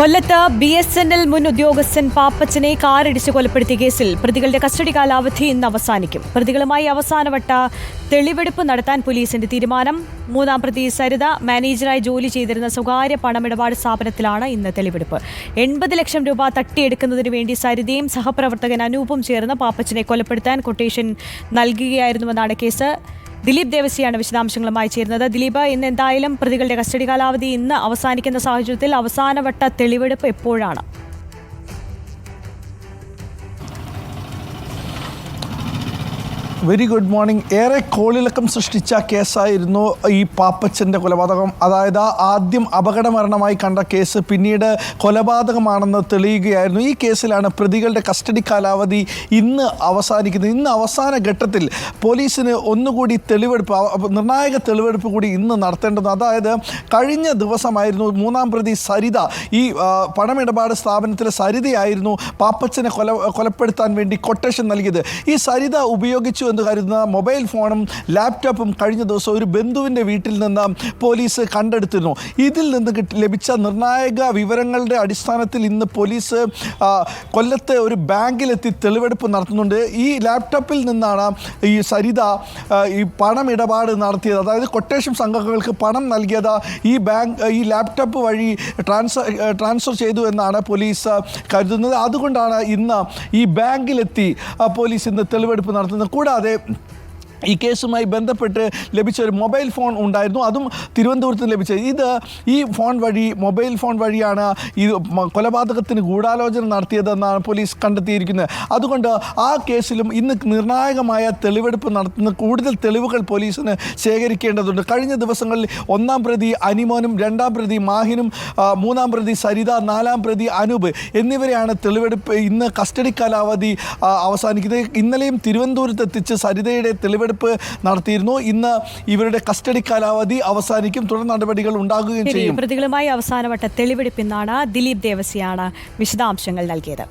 കൊല്ലത്ത് BSNL മുൻ ഉദ്യോഗസ്ഥൻ പാപ്പച്ചനെ കാറിടിച്ച് കൊലപ്പെടുത്തിയ കേസിൽ പ്രതികളുടെ കസ്റ്റഡി കാലാവധി ഇന്ന് അവസാനിക്കും. പ്രതികളുമായി അവസാനവട്ട തെളിവെടുപ്പ് നടത്താൻ പോലീസിന്റെ തീരുമാനം. മൂന്നാം പ്രതി സരിത മാനേജറായി ജോലി ചെയ്തിരുന്ന സ്വകാര്യ പണമിടപാട് സ്ഥാപനത്തിലാണ് ഇന്ന് തെളിവെടുപ്പ്. 80 ലക്ഷം രൂപ തട്ടിയെടുക്കുന്നതിന് വേണ്ടി സരിതയും സഹപ്രവർത്തകൻ അനൂപും ചേർന്ന് പാപ്പച്ചനെ കൊലപ്പെടുത്താൻ കൊട്ടേഷൻ നൽകുകയായിരുന്നുവെന്നാണ് കേസ്. ദിലീപ് ദേവസിയാണ് വിശദാംശങ്ങളുമായി ചേരുന്നത്. ദിലീപ്, ഇന്ന് എന്തായാലും പ്രതികളുടെ കസ്റ്റഡി കാലാവധി ഇന്ന് അവസാനിക്കുന്ന സാഹചര്യത്തിൽ അവസാനവട്ട തെളിവെടുപ്പ് എപ്പോഴാണ്? Very good morning. ഏറെ കോളിളക്കം സൃഷ്ടിച്ച കേസായിരുന്നു ഈ പാപ്പച്ചൻ്റെ കൊലപാതകം. അതായത് ആദ്യം അപകടമരണമായി കണ്ട കേസ് പിന്നീട് കൊലപാതകമാണെന്ന് തെളിയുകയായിരുന്നു. ഈ കേസിലാണ് പ്രതികളുടെ കസ്റ്റഡി കാലാവധി ഇന്ന് അവസാനിക്കുന്നത്. ഇന്ന് അവസാന ഘട്ടത്തിൽ പോലീസിന് ഒന്നുകൂടി നിർണായക തെളിവെടുപ്പ് കൂടി ഇന്ന് നടത്തേണ്ടത്. അതായത് കഴിഞ്ഞ ദിവസമായിരുന്നു മൂന്നാം പ്രതി സരിത, ഈ പണമിടപാട് സ്ഥാപനത്തിലെ സരിതയായിരുന്നു പാപ്പച്ചനെ കൊലപ്പെടുത്താൻ വേണ്ടി കൊട്ടേഷൻ നൽകിയത്. ഈ സരിത ഉപയോഗിച്ചു എന്ന് കരുതുന്ന മൊബൈൽ ഫോണും ലാപ്ടോപ്പും കഴിഞ്ഞ ദിവസം ഒരു ബന്ധുവിൻ്റെ വീട്ടിൽ നിന്ന് പോലീസ് കണ്ടെടുത്തിരുന്നു. ഇതിൽ നിന്ന് ലഭിച്ച നിർണായക വിവരങ്ങളുടെ അടിസ്ഥാനത്തിൽ ഇന്ന് പോലീസ് കൊല്ലത്തെ ഒരു ബാങ്കിലെത്തി തെളിവെടുപ്പ് നടത്തുന്നുണ്ട്. ഈ ലാപ്ടോപ്പിൽ നിന്നാണ് ഈ സരിത ഈ പണമിടപാട് നടത്തിയത്. അതായത് കൊട്ടേഷൻ സംഘങ്ങൾക്ക് പണം നൽകിയത് ഈ ലാപ്ടോപ്പ് വഴി ട്രാൻസ്ഫർ ചെയ്തു എന്നാണ് പോലീസ് കരുതുന്നത്. അതുകൊണ്ടാണ് ഇന്ന് ഈ ബാങ്കിലെത്തി പോലീസ് ഇന്ന് തെളിവെടുപ്പ് നടത്തുന്നത്. കൂടാതെ ഈ കേസുമായി ബന്ധപ്പെട്ട് ലഭിച്ച ഒരു മൊബൈൽ ഫോൺ ഉണ്ടായിരുന്നു, അതും തിരുവനന്തപുരത്ത് ലഭിച്ചത്. ഈ മൊബൈൽ ഫോൺ വഴിയാണ് ഈ കൊലപാതകത്തിന് ഗൂഢാലോചന നടത്തിയതെന്നാണ് പോലീസ് കണ്ടെത്തിയിരിക്കുന്നത്. അതുകൊണ്ട് ആ കേസിലും ഇന്ന് നിർണായകമായ തെളിവെടുപ്പ് നടത്തുന്ന കൂടുതൽ തെളിവുകൾ പോലീസിന് ശേഖരിക്കേണ്ടതുണ്ട്. കഴിഞ്ഞ ദിവസങ്ങളിൽ ഒന്നാം പ്രതി അനിമോനും രണ്ടാം പ്രതി മാഹിനും മൂന്നാം പ്രതി സരിത, നാലാം പ്രതി അനൂപ് എന്നിവരെയാണ് തെളിവെടുപ്പ് ഇന്ന് കസ്റ്റഡി കാലാവധി അവസാനിക്കുന്നത്. ഇന്നലെയും തിരുവനന്തപുരത്ത് എത്തിച്ച് സരിതയുടെ തെളിവെടുപ്പ് നടത്തിയിരുന്നു. ഇന്ന് ഇവരുടെ കസ്റ്റഡി കാലാവധി അവസാനിക്കും. തുടർ നടപടികൾ ഉണ്ടാകുകയും ചെയ്യും. പ്രതികളുമായി അവസാനവട്ട തെളിവെടുപ്പിന്നാണ് ദിലീപ് ദേവസിയാണ് വിശദാംശങ്ങൾ നൽകിയത്.